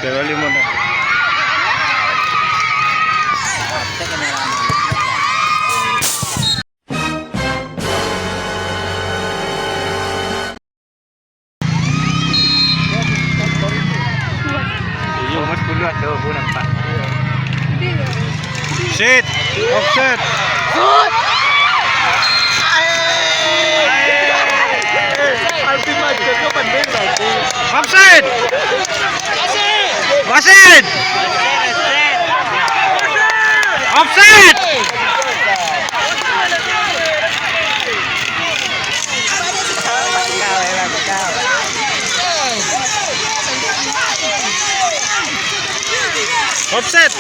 Pero limon na. Yung mas puluhan daw bunang pa. Sit! Offset! Shoot! Offset! Wasit! Offset! Offset!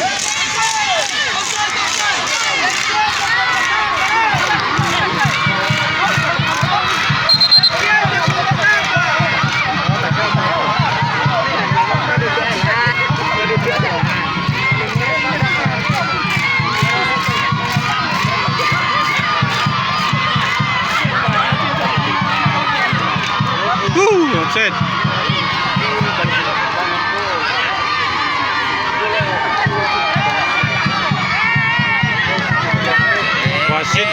Offset. Wasit.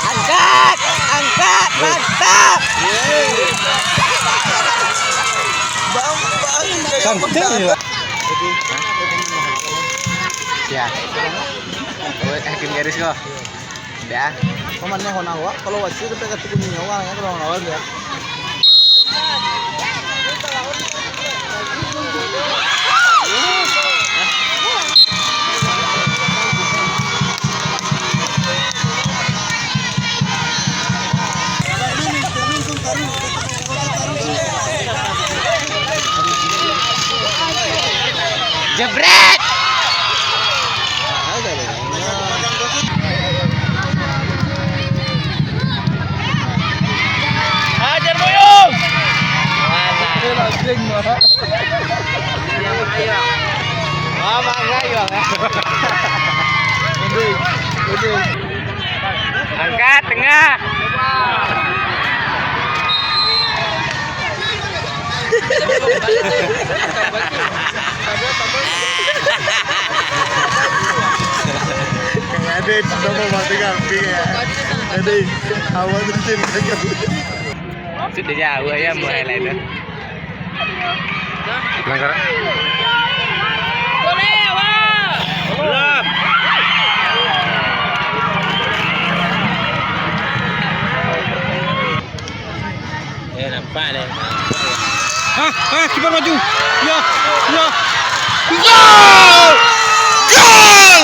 Angkat! Angkat! Mantap! Santai ya. Ya. Hakim garis kok. Ya. Komannya honawa kalau wasit kita ketemu nyawa ya kalau lawan ya. Jebret! Hajar boyong! Angkat tengah. Ada sudah mau mati kambing ya. Ada awal kecil lagi. Sudah jauh ya mulai lain. Langgar. Boleh, Wak. Belum. Nampak deh. Kiper maju. Ya, ya. Gol! Gol!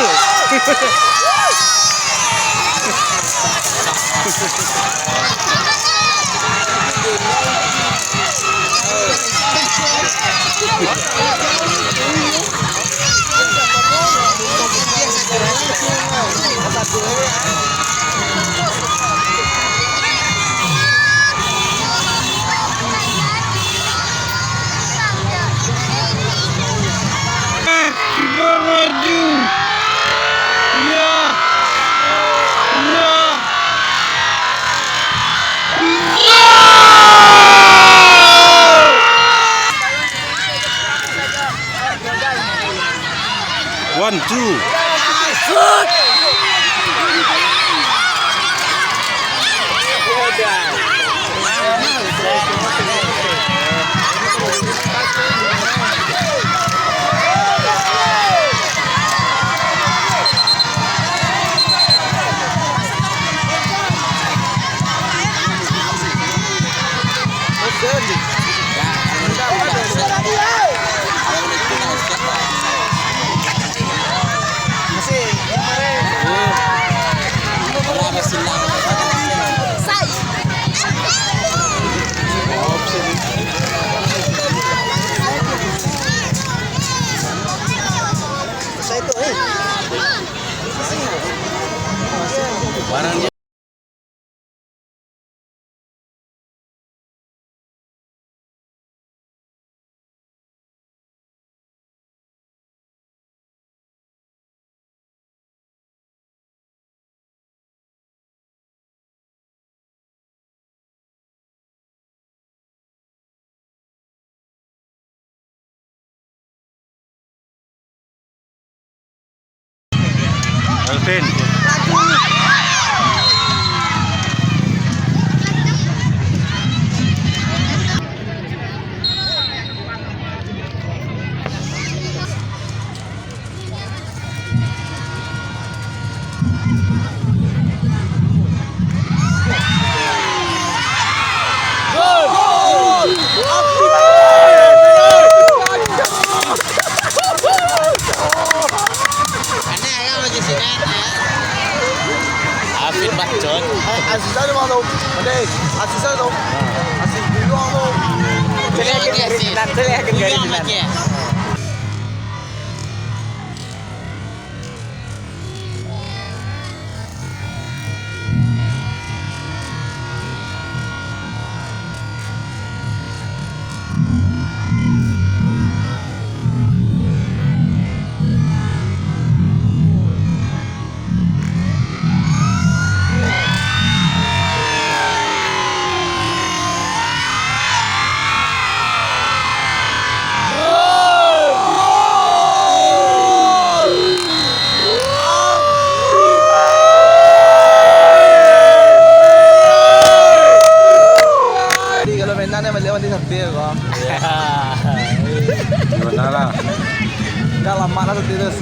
Maju. Ya. Ya. One, two. Alvin. Alvin bacot. Asis aja mau tuh. Oke, asis aja tuh. Asis dulu tuh. Jadi akan garis jinan, jadi akan garis jinan. Mainannya maliwan di sakti kok. Gimana lah? Enggak lama lah sakti terus.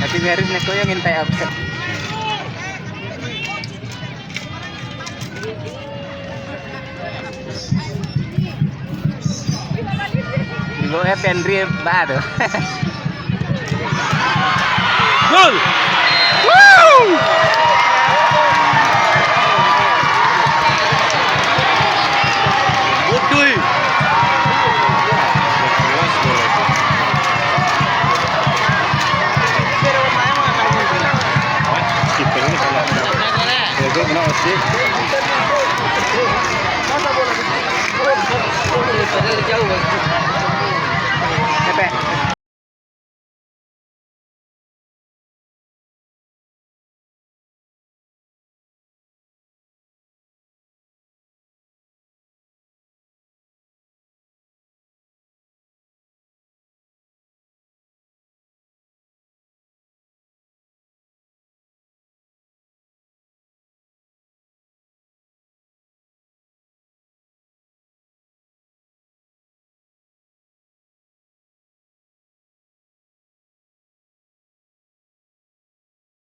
Tapi garis neko yang ngintai upset. Di bawah Pendri baru. Gol! Woo! Utuy! Skipper ini kalau ya gue kenal sih. Jauh.